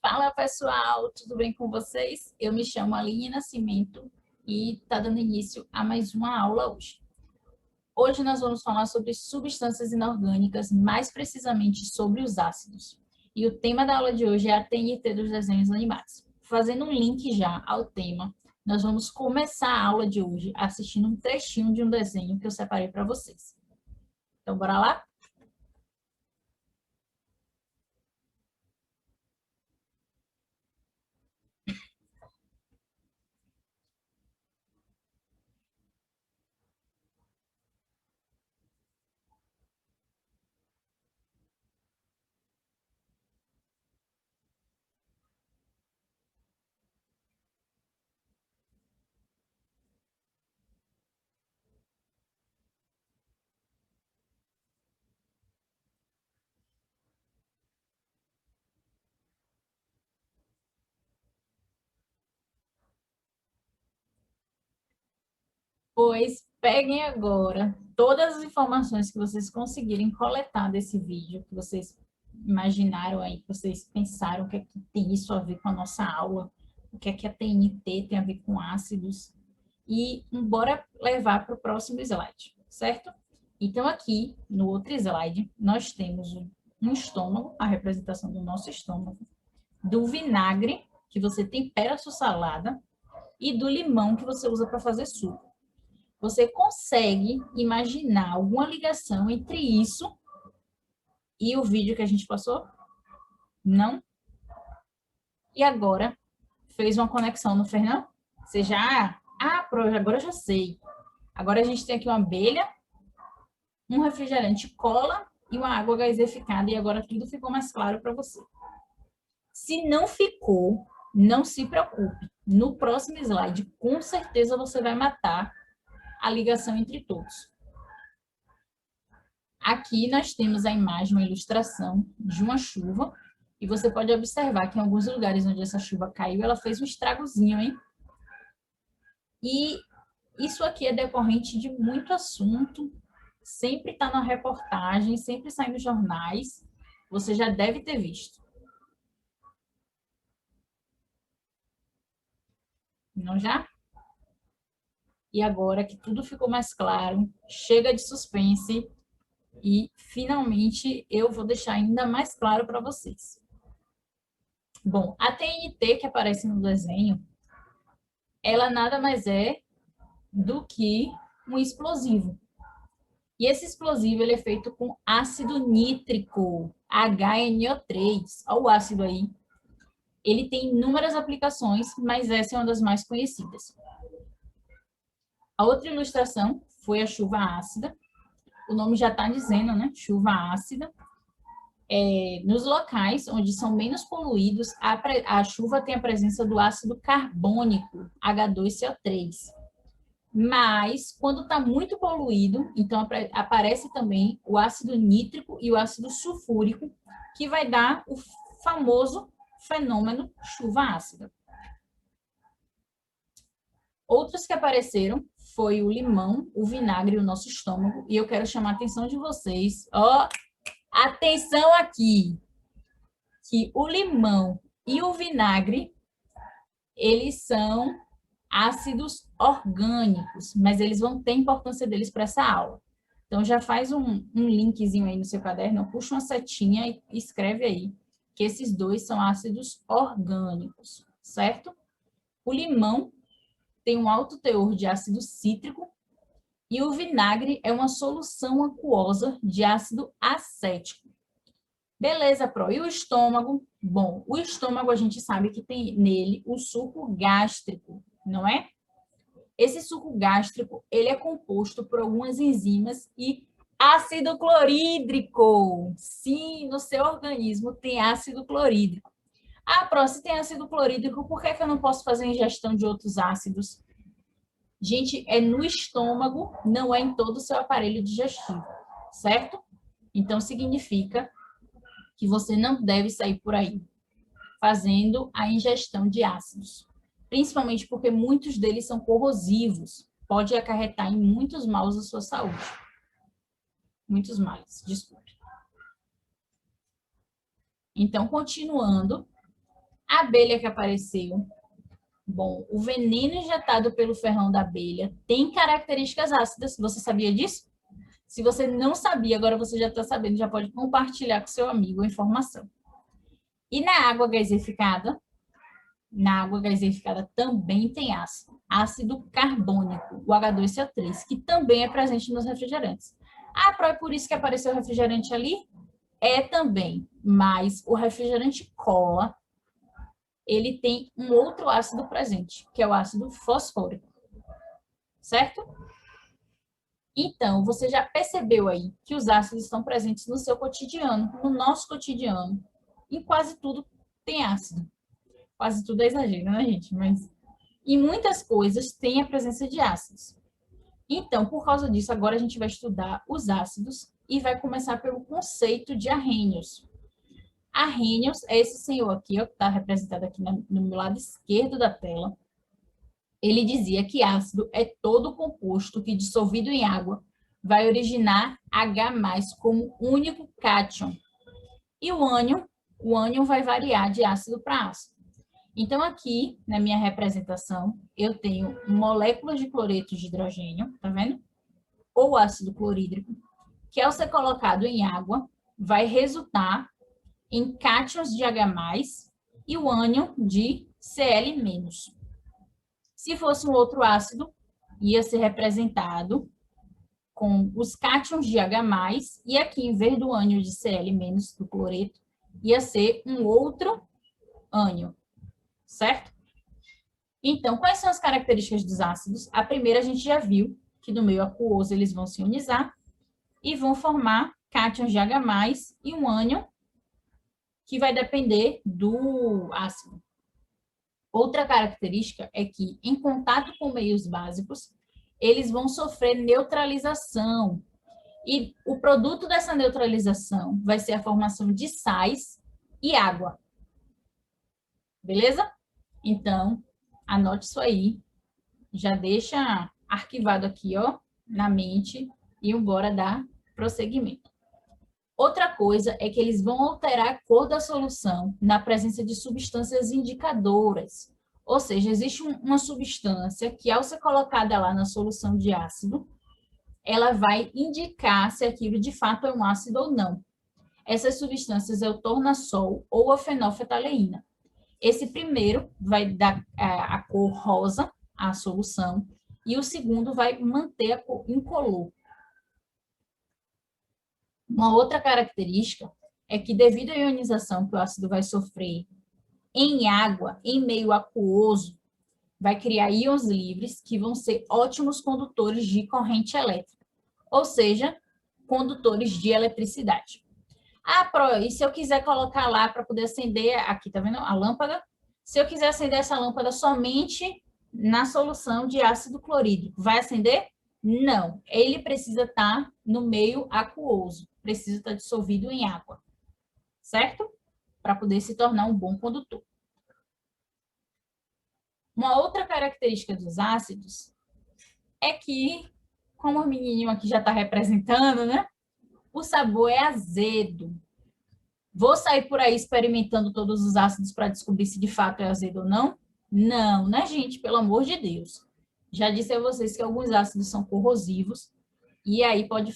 Fala pessoal, tudo bem com vocês? Eu me chamo Aline Nascimento e está dando início a mais uma aula hoje. Hoje nós vamos falar sobre substâncias inorgânicas, mais precisamente sobre os ácidos. E o tema da aula de hoje é a TNT dos desenhos animados. Fazendo um link já ao tema, nós vamos começar a aula de hoje assistindo um trechinho de um desenho que eu separei para vocês. Então, bora lá? Pois peguem agora todas as informações que vocês conseguirem coletar desse vídeo, que vocês imaginaram aí, que vocês pensaram o que é que tem isso a ver com a nossa aula, o que é que a TNT tem a ver com ácidos, e bora levar para o próximo slide, certo? Então, aqui no outro slide, nós temos um estômago, a representação do nosso estômago, do vinagre, que você tempera a sua salada, e do limão, que você usa para fazer suco. Você consegue imaginar alguma ligação entre isso e o vídeo que a gente passou? Não? E agora, fez uma conexão, não fez não? Você já... agora eu já sei. Agora a gente tem aqui uma abelha, um refrigerante cola e uma água gaseificada, e agora tudo ficou mais claro para você. Se não ficou, não se preocupe. No próximo slide, com certeza você vai matar a ligação entre todos. Aqui nós temos a imagem, uma ilustração de uma chuva, e você pode observar que em alguns lugares onde essa chuva caiu, ela fez um estragozinho, hein? E isso aqui é decorrente de muito assunto, sempre está na reportagem, sempre sai nos jornais, você já deve ter visto. Não já? E agora que tudo ficou mais claro, chega de suspense e finalmente eu vou deixar ainda mais claro para vocês. Bom, a TNT que aparece no desenho, ela nada mais é do que um explosivo. E esse explosivo ele é feito com ácido nítrico, HNO3. Olha o ácido aí. Ele tem inúmeras aplicações, mas essa é uma das mais conhecidas. A outra ilustração foi a chuva ácida. O nome já está dizendo, né? Chuva ácida. Nos locais onde são menos poluídos, a chuva tem a presença do ácido carbônico, H2CO3. Mas, quando está muito poluído, então aparece também o ácido nítrico e o ácido sulfúrico, que vai dar o famoso fenômeno chuva ácida. Outros que apareceram foi o limão, o vinagre e o nosso estômago, e eu quero chamar a atenção de vocês. Ó, atenção aqui! Que o limão e o vinagre, eles são ácidos orgânicos, mas eles vão ter importância deles para essa aula. Então, já faz um linkzinho aí no seu caderno, puxa uma setinha e escreve aí que esses dois são ácidos orgânicos, certo? O limão tem um alto teor de ácido cítrico e o vinagre é uma solução aquosa de ácido acético. Beleza, Pro. E o estômago? Bom, o estômago a gente sabe que tem nele o suco gástrico, não é? Esse suco gástrico, ele é composto por algumas enzimas e ácido clorídrico. Sim, no seu organismo tem ácido clorídrico. Ah, Pro, se tem ácido clorídrico, por que eu não posso fazer ingestão de outros ácidos? Gente, é no estômago, não é em todo o seu aparelho digestivo, certo? Então, significa que você não deve sair por aí fazendo a ingestão de ácidos, principalmente porque muitos deles são corrosivos, pode acarretar em muitos males à sua saúde. Muitos males, desculpe. Então, continuando, A abelha que apareceu. Bom, o veneno injetado pelo ferrão da abelha tem características ácidas. Você sabia disso? Se você não sabia, agora você já está sabendo, já pode compartilhar com seu amigo a informação. E na água gaseificada? Na água gaseificada também tem ácido. Ácido carbônico, o H2CO3, que também é presente nos refrigerantes. Ah, é por isso que apareceu o refrigerante ali? É também, mas o refrigerante cola, ele tem um outro ácido presente, que é o ácido fosfórico, certo? Então, você já percebeu aí que os ácidos estão presentes no seu cotidiano, no nosso cotidiano. Em quase tudo tem ácido. Quase tudo é exagero, né, gente? Mas em muitas coisas tem a presença de ácidos. Então, por causa disso, agora a gente vai estudar os ácidos e vai começar pelo conceito de Arrhenius. Arrhenius é esse senhor aqui, ó, que está representado aqui no meu lado esquerdo da tela. Ele dizia que ácido é todo composto que, dissolvido em água, vai originar H+, como único cátion. E o ânion vai variar de ácido para ácido. Então, aqui, na minha representação, eu tenho moléculas de cloreto de hidrogênio, tá vendo? Ou ácido clorídrico, que ao ser colocado em água, vai resultar em cátions de H+, e o ânion de Cl-. Se fosse um outro ácido, ia ser representado com os cátions de H+, e aqui, em vez do ânion de Cl- do cloreto, ia ser um outro ânion, certo? Então, quais são as características dos ácidos? A primeira a gente já viu, que no meio aquoso eles vão se ionizar e vão formar cátions de H+, e um ânion que vai depender do ácido. Outra característica é que, em contato com meios básicos, eles vão sofrer neutralização. E o produto dessa neutralização vai ser a formação de sais e água. Beleza? Então, anote isso aí. Já deixa arquivado aqui, ó, na mente, e bora dar prosseguimento. Outra coisa é que eles vão alterar a cor da solução na presença de substâncias indicadoras. Ou seja, existe uma substância que, ao ser colocada lá na solução de ácido, ela vai indicar se aquilo de fato é um ácido ou não. Essas substâncias é o tornassol ou a fenolftaleína. Esse primeiro vai dar a cor rosa à solução e o segundo vai manter a cor incolor. Uma outra característica é que, devido à ionização que o ácido vai sofrer em água, em meio aquoso, vai criar íons livres que vão ser ótimos condutores de corrente elétrica, ou seja, condutores de eletricidade. Ah, e se eu quiser colocar lá para poder acender, aqui tá vendo a lâmpada? Se eu quiser acender essa lâmpada somente na solução de ácido clorídrico, vai acender? Não, ele precisa estar no meio aquoso, precisa estar dissolvido em água, certo? Para poder se tornar um bom condutor. Uma outra característica dos ácidos é que, como o menininho aqui já está representando, né? O sabor é azedo. Vou sair por aí experimentando todos os ácidos para descobrir se de fato é azedo ou não? Não, né, gente? Pelo amor de Deus. Já disse a vocês que alguns ácidos são corrosivos e aí pode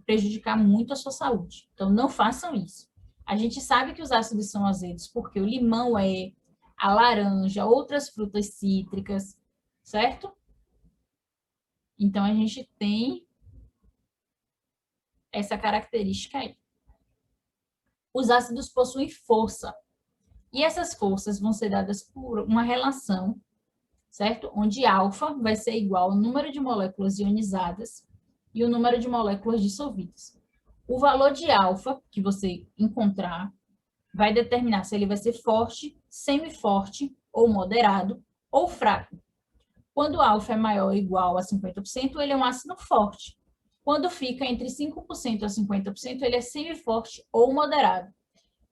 prejudicar muito a sua saúde. Então, não façam isso. A gente sabe que os ácidos são azedos porque o limão é, a laranja, outras frutas cítricas, certo? Então, a gente tem essa característica aí. Os ácidos possuem força. E essas forças vão ser dadas por uma relação, certo? Onde alfa vai ser igual ao número de moléculas ionizadas e o número de moléculas dissolvidas. O valor de alfa que você encontrar vai determinar se ele vai ser forte, semiforte, ou moderado, ou fraco. Quando alfa é maior ou igual a 50%, ele é um ácido forte. Quando fica entre 5% a 50%, ele é semiforte ou moderado.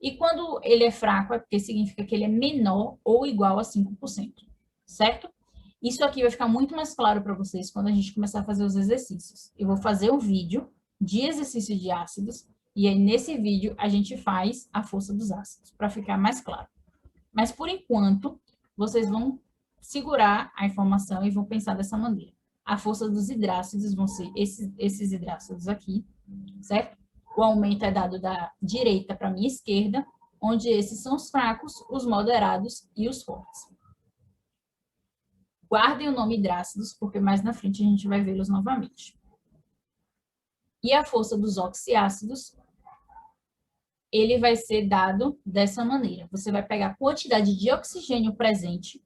E quando ele é fraco, é porque significa que ele é menor ou igual a 5%, certo? Isso aqui vai ficar muito mais claro para vocês quando a gente começar a fazer os exercícios. Eu vou fazer um vídeo de exercício de ácidos, e aí nesse vídeo a gente faz a força dos ácidos, para ficar mais claro. Mas, por enquanto, vocês vão segurar a informação e vão pensar dessa maneira. A força dos hidrácidos vão ser esses hidrácidos aqui, certo? O aumento é dado da direita para a minha esquerda, onde esses são os fracos, os moderados e os fortes. Guardem o nome hidrácidos, porque mais na frente a gente vai vê-los novamente. E a força dos oxiácidos, ele vai ser dado dessa maneira. Você vai pegar a quantidade de oxigênio presente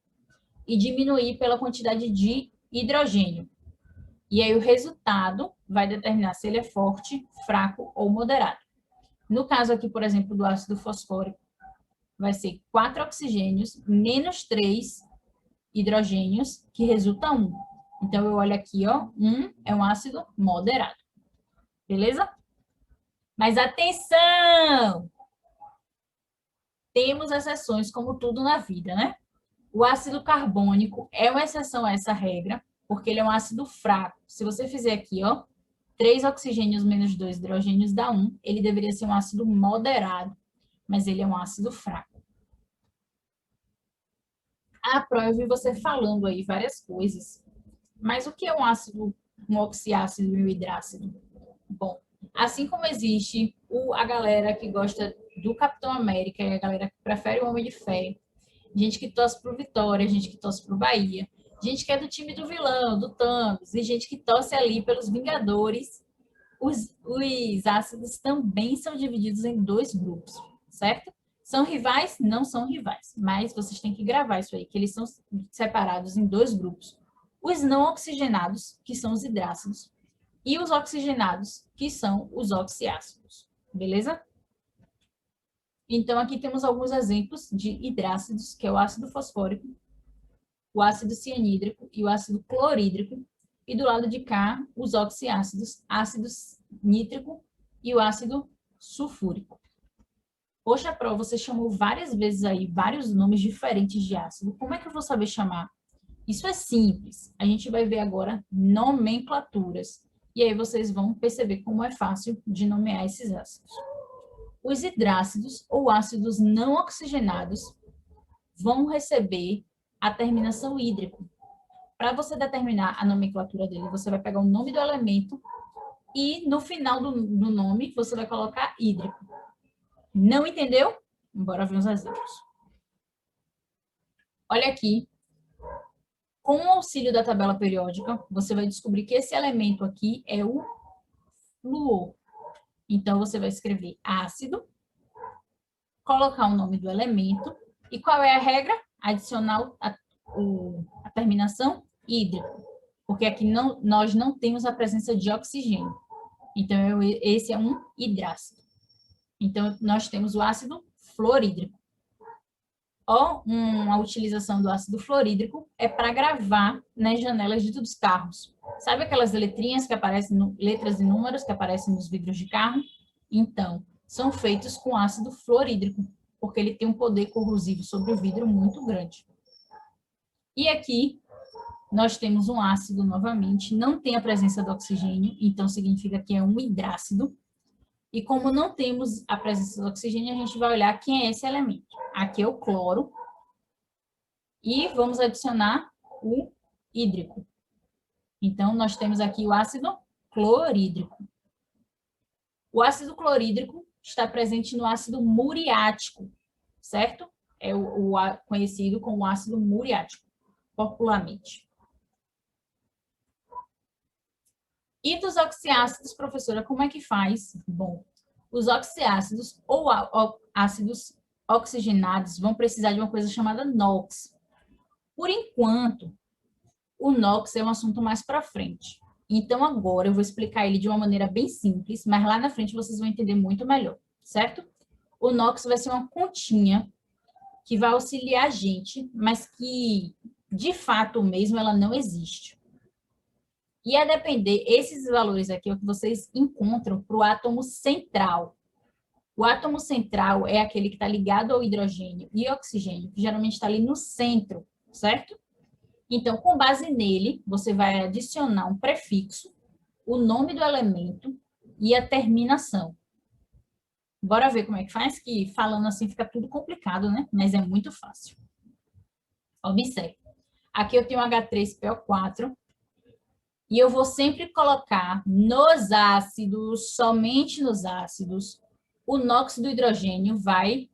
e diminuir pela quantidade de hidrogênio. E aí o resultado vai determinar se ele é forte, fraco ou moderado. No caso aqui, por exemplo, do ácido fosfórico, vai ser 4 oxigênios menos 3 hidrogênios, que resulta 1. Então, eu olho aqui, ó, 1 é um ácido moderado. Beleza? Mas atenção! Temos exceções, como tudo na vida, né? O ácido carbônico é uma exceção a essa regra, porque ele é um ácido fraco. Se você fizer aqui, ó, 3 oxigênios menos 2 hidrogênios dá 1, ele deveria ser um ácido moderado, mas ele é um ácido fraco. A prova eu vi você falando aí várias coisas, mas o que é um ácido, um oxiácido e um hidrácido? Bom, assim como existe a galera que gosta do Capitão América e a galera que prefere o Homem de Ferro, gente que torce pro Vitória, gente que torce pro Bahia, gente que é do time do vilão, do Thanos, e gente que torce ali pelos Vingadores, os ácidos também são divididos em 2 grupos, certo? São rivais? Não são rivais, mas vocês têm que gravar isso aí, que eles são separados em 2 grupos. Os não oxigenados, que são os hidrácidos, e os oxigenados, que são os oxiácidos. Beleza? Então, aqui temos alguns exemplos de hidrácidos, que é o ácido fosfórico, o ácido cianídrico e o ácido clorídrico. E do lado de cá, os oxiácidos, ácido nítrico e o ácido sulfúrico. Poxa, Pro, você chamou várias vezes aí vários nomes diferentes de ácido. Como é que eu vou saber chamar? Isso é simples. A gente vai ver agora nomenclaturas. E aí vocês vão perceber como é fácil de nomear esses ácidos. Os hidrácidos ou ácidos não oxigenados vão receber a terminação hídrico. Para você determinar a nomenclatura dele, você vai pegar o nome do elemento e no final do nome você vai colocar hídrico. Não entendeu? Bora ver uns exemplos. Olha aqui. Com o auxílio da tabela periódica, você vai descobrir que esse elemento aqui é o flúor. Então, você vai escrever ácido, colocar o nome do elemento, e qual é a regra? Adicionar a terminação hídrico, porque aqui nós não temos a presença de oxigênio. Então, esse é um hidrácido. Então, nós temos o ácido fluorídrico. Ó, uma utilização do ácido fluorídrico é para gravar nas janelas dos carros. Sabe aquelas letrinhas que aparecem, letras e números que aparecem nos vidros de carro? Então, são feitos com ácido fluorídrico, porque ele tem um poder corrosivo sobre o vidro muito grande. E aqui, nós temos um ácido novamente, não tem a presença do oxigênio, então significa que é um hidrácido. E como não temos a presença do oxigênio, a gente vai olhar quem é esse elemento. Aqui é o cloro. E vamos adicionar o hídrico. Então, nós temos aqui o ácido clorídrico. O ácido clorídrico está presente no ácido muriático, certo? É o conhecido como ácido muriático, popularmente. E dos oxiácidos, professora, como é que faz? Bom, os oxiácidos ou ácidos oxigenados vão precisar de uma coisa chamada NOx. Por enquanto, o NOx é um assunto mais para frente. Então, agora eu vou explicar ele de uma maneira bem simples, mas lá na frente vocês vão entender muito melhor, certo? O NOx vai ser uma continha que vai auxiliar a gente, mas que, de fato mesmo, ela não existe. E a depender, esses valores aqui é o que vocês encontram para o átomo central. O átomo central é aquele que está ligado ao hidrogênio e oxigênio, que geralmente está ali no centro, certo? Então, com base nele, você vai adicionar um prefixo, o nome do elemento e a terminação. Bora ver como é que faz, que falando assim fica tudo complicado, né? Mas é muito fácil. Observe. Aqui eu tenho H3PO4 e eu vou sempre colocar nos ácidos, somente nos ácidos, o NOx do hidrogênio vai,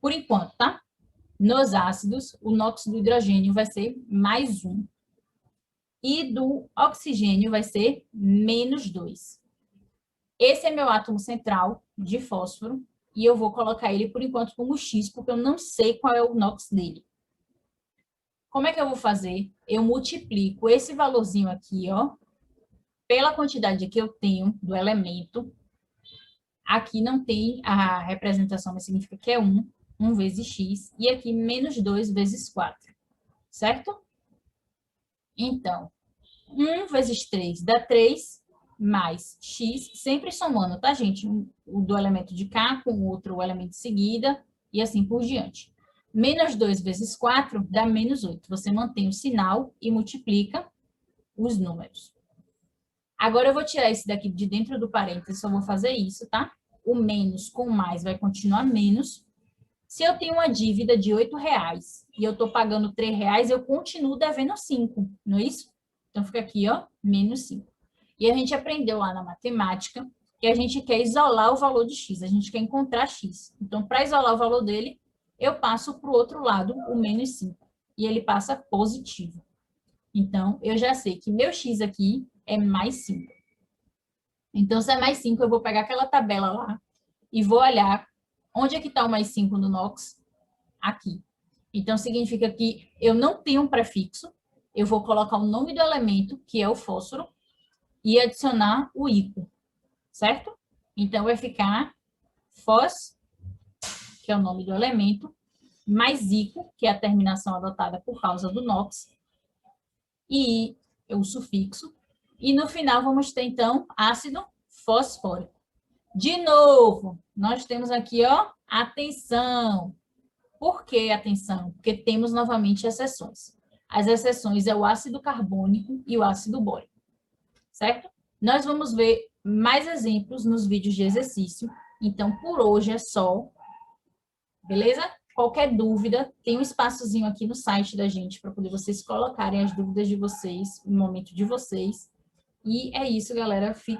por enquanto, tá? Nos ácidos, o NOx do hidrogênio vai ser mais 1. E do oxigênio vai ser menos 2. Esse é meu átomo central de fósforo e eu vou colocar ele, por enquanto, como X, porque eu não sei qual é o NOx dele. Como é que eu vou fazer? Eu multiplico esse valorzinho aqui, ó, pela quantidade que eu tenho do elemento. Aqui não tem a representação, mas significa que é 1, 1 vezes x, e aqui menos 2 vezes 4, certo? Então, 1 vezes 3 dá 3, mais x, sempre somando, tá, gente? O do elemento de cá com o outro, o elemento de seguida, e assim por diante. Menos 2 vezes 4 dá menos 8. Você mantém o sinal e multiplica os números. Agora eu vou tirar esse daqui de dentro do parênteses, só vou fazer isso, tá? O menos com mais vai continuar menos. Se eu tenho uma dívida de R$8 e eu estou pagando R$3, eu continuo devendo 5, não é isso? Então fica aqui, ó, menos 5. E a gente aprendeu lá na matemática que a gente quer isolar o valor de x, a gente quer encontrar x. Então, para isolar o valor dele, eu passo para o outro lado, o menos 5. E ele passa positivo. Então, eu já sei que meu x aqui é mais 5. Então, se é mais 5, eu vou pegar aquela tabela lá e vou olhar onde é que está o mais 5 no NOx? Aqui. Então, significa que eu não tenho um prefixo, eu vou colocar o nome do elemento, que é o fósforo, e adicionar o ICO, certo? Então, vai ficar fós, que é o nome do elemento, mais ICO, que é a terminação adotada por causa do NOx, e o sufixo. E no final vamos ter, então, ácido fosfórico. De novo, nós temos aqui, ó, atenção. Por que atenção? Porque temos novamente exceções. As exceções é o ácido carbônico e o ácido bórico, certo? Nós vamos ver mais exemplos nos vídeos de exercício. Então, por hoje é só, beleza? Qualquer dúvida, tem um espaçozinho aqui no site da gente para poder vocês colocarem as dúvidas de vocês, no momento de vocês. E é isso, galera. Fique